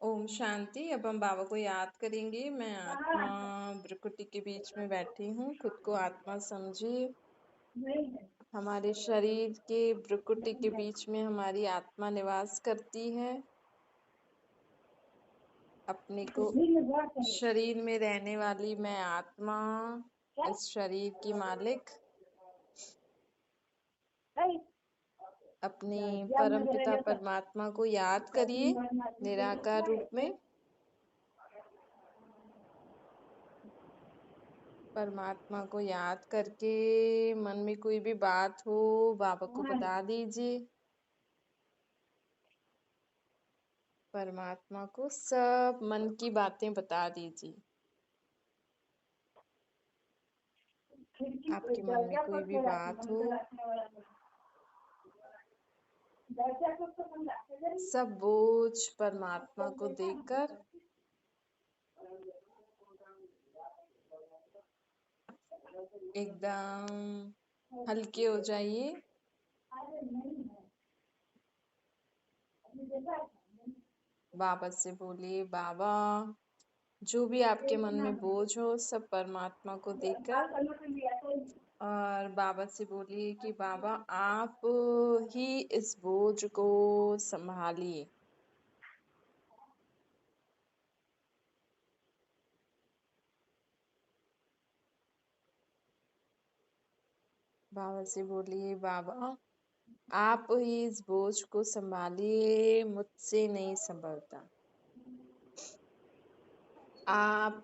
ओम शांति। अब हम बाबा को याद करेंगे। मैं आत्मा भ्रुकुटी के बीच में बैठी हूँ। खुद को आत्मा समझिए। हमारे शरीर के भ्रुकुटी के बीच में हमारी आत्मा निवास करती है। अपने को शरीर में रहने वाली मैं आत्मा, इस शरीर की मालिक, अपने परम पिता परमात्मा को याद करिए निराकार रूप में। परमात्मा को याद करके मन में कोई भी बात हो बाबा को बता दीजिए। परमात्मा को सब मन की बातें बता दीजिए। आपके मन में कोई भी बात हो, सब बोझ परमात्मा को देकर एकदम हल्के हो जाइए। बाबा से बोलिए, बाबा जो भी आपके मन में बोझ हो सब परमात्मा को देकर, और बाबा से बोलिए कि बाबा आप ही इस बोझ को संभालिए। बाबा से बोलिए, बाबा आप ही इस बोझ को संभालिए, मुझसे नहीं संभलता। आप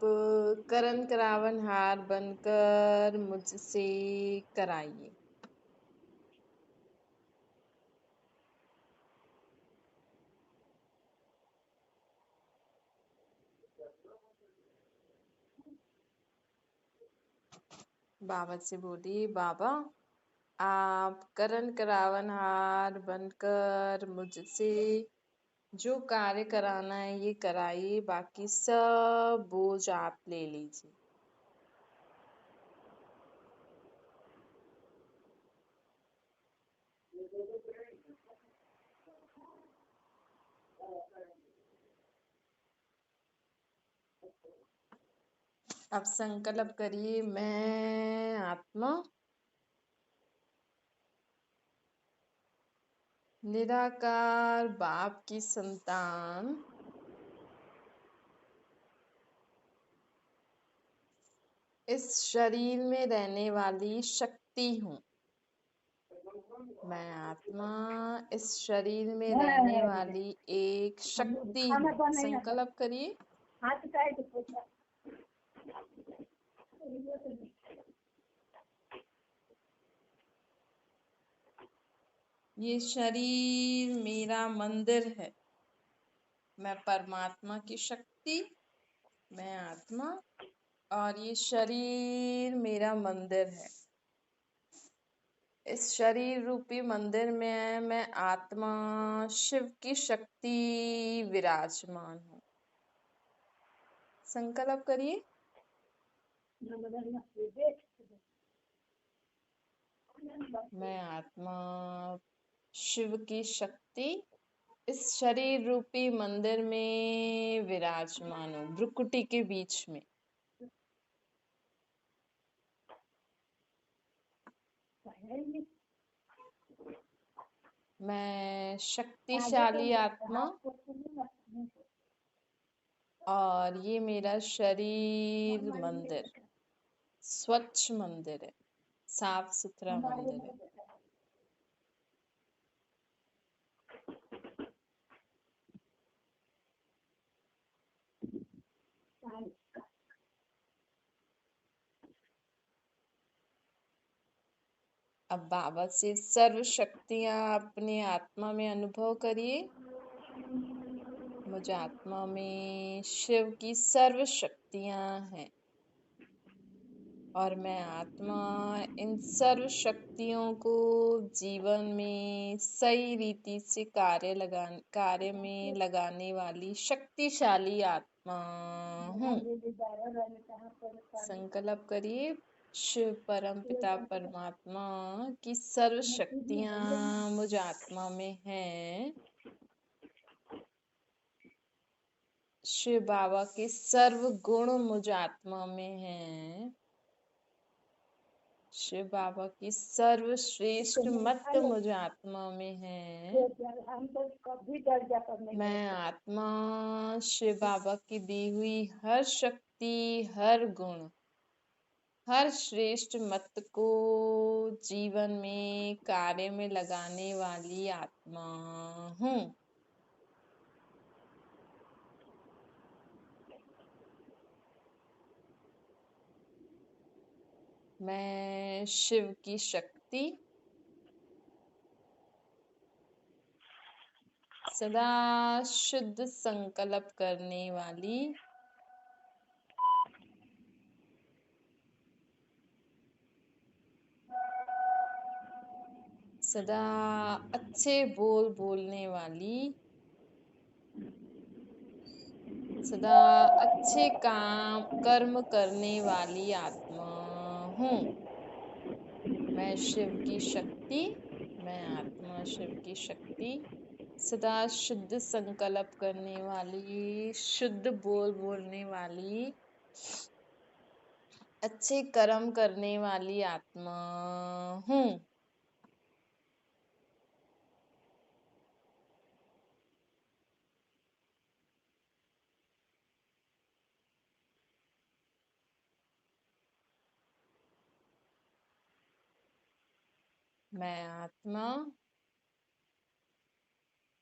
करण करावन हार बनकर मुझसे कराइए। बाबा से बोलिए, बाबा आप करण करावन हार बनकर मुझसे जो कार्य कराना है ये कराइए, बाकी सब बोझ आप ले लीजिए। अब संकल्प करिए, मैं आत्मा निराकार बाप की संतान इस शरीर में रहने वाली शक्ति हूँ। मैं आत्मा इस शरीर में रहने वाली एक शक्ति हूँ। संकल्प करिए। ये शरीर मेरा मंदिर है। मैं परमात्मा की शक्ति, मैं आत्मा, और ये शरीर मेरा मंदिर है। इस शरीर रूपी मंदिर में मैं आत्मा शिव की शक्ति विराजमान हूँ। संकल्प करिए। मैं आत्मा शिव की शक्ति इस शरीर रूपी मंदिर में विराजमान हूँ, भ्रुकुटी के बीच में। मैं शक्तिशाली आत्मा, और ये मेरा शरीर मंदिर स्वच्छ मंदिर है, साफ सुथरा मंदिर है। अब बाबा से सर्व शक्तियां अपने आत्मा में अनुभव करिए। मुझे आत्मा में शिव की सर्व शक्तियां हैं और मैं आत्मा इन सर्व शक्तियों को जीवन में सही रीति से कार्य में लगाने वाली शक्तिशाली आत्मा हूँ। संकल्प करिए, शिव परम पिता परमात्मा की सर्व शक्तियां मुझ आत्मा में हैं। शिव बाबा के सर्व गुण मुझ आत्मा में हैं। शिव बाबा की सर्वश्रेष्ठ मत मुझ आत्मा में है। हम तो कभी डर जाता नहीं। मैं आत्मा शिव बाबा की दी हुई हर शक्ति, हर गुण, हर श्रेष्ठ मत को जीवन में कार्य में लगाने वाली आत्मा हूँ। मैं शिव की शक्ति, सदा शुद्ध संकल्प करने वाली, सदा अच्छे बोल बोलने वाली, सदा अच्छे काम कर्म करने वाली आत्मा हूँ। मैं शिव की शक्ति, मैं आत्मा शिव की शक्ति, सदा शुद्ध संकल्प करने वाली, शुद्ध बोल बोलने वाली, अच्छे कर्म करने वाली आत्मा हूँ। मैं आत्मा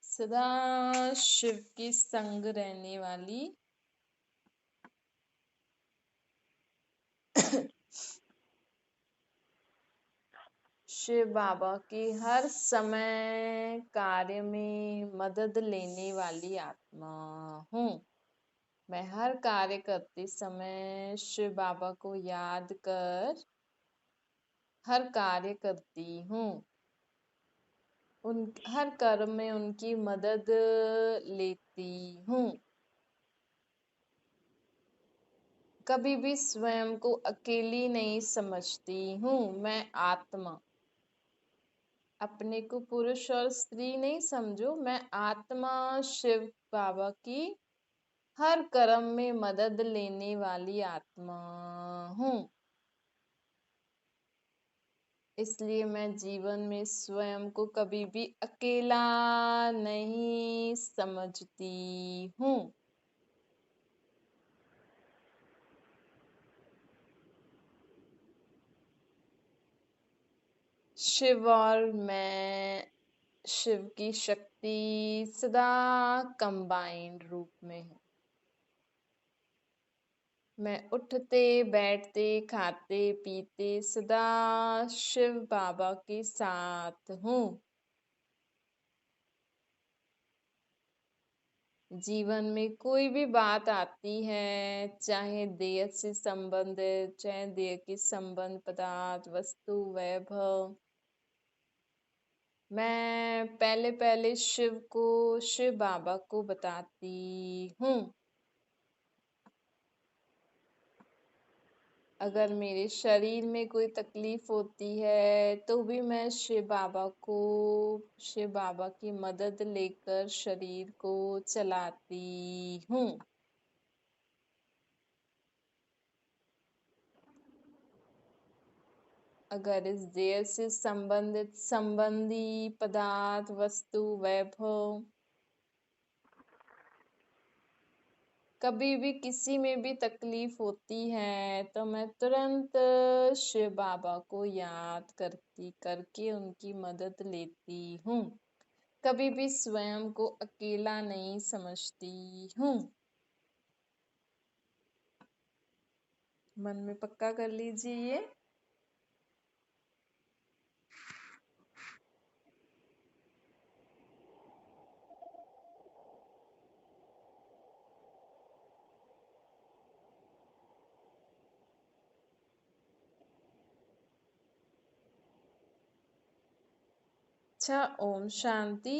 सदा शिव की संग रहने वाली, शिव बाबा की हर समय कार्य में मदद लेने वाली आत्मा हूँ। मैं हर कार्य करते समय शिव बाबा को याद कर हर कार्य करती हूँ। उन हर कर्म में उनकी मदद लेती हूँ। कभी भी स्वयं को अकेली नहीं समझती हूँ। मैं आत्मा, अपने को पुरुष और स्त्री नहीं समझो। मैं आत्मा शिव बाबा की हर कर्म में मदद लेने वाली आत्मा हूँ। इसलिए मैं जीवन में स्वयं को कभी भी अकेला नहीं समझती हूँ। शिव और मैं, शिव की शक्ति सदा कंबाइंड रूप में है। मैं उठते बैठते खाते पीते सदा शिव बाबा के साथ हूँ। जीवन में कोई भी बात आती है, चाहे देह से संबंधित, चाहे देह के संबंध, पदार्थ, वस्तु, वैभव, मैं पहले पहले शिव को, शिव बाबा को बताती हूँ। अगर मेरे शरीर में कोई तकलीफ होती है तो भी मैं शिव बाबा को, शिव बाबा की मदद लेकर शरीर को चलाती हूँ। अगर इस देह से संबंधित संबंधी पदार्थ, वस्तु, वैभव कभी भी किसी में भी तकलीफ होती है तो मैं तुरंत शिव बाबा को याद करके उनकी मदद लेती हूँ। कभी भी स्वयं को अकेला नहीं समझती हूँ। मन में पक्का कर लीजिए ये। अच्छा, ओम शांति।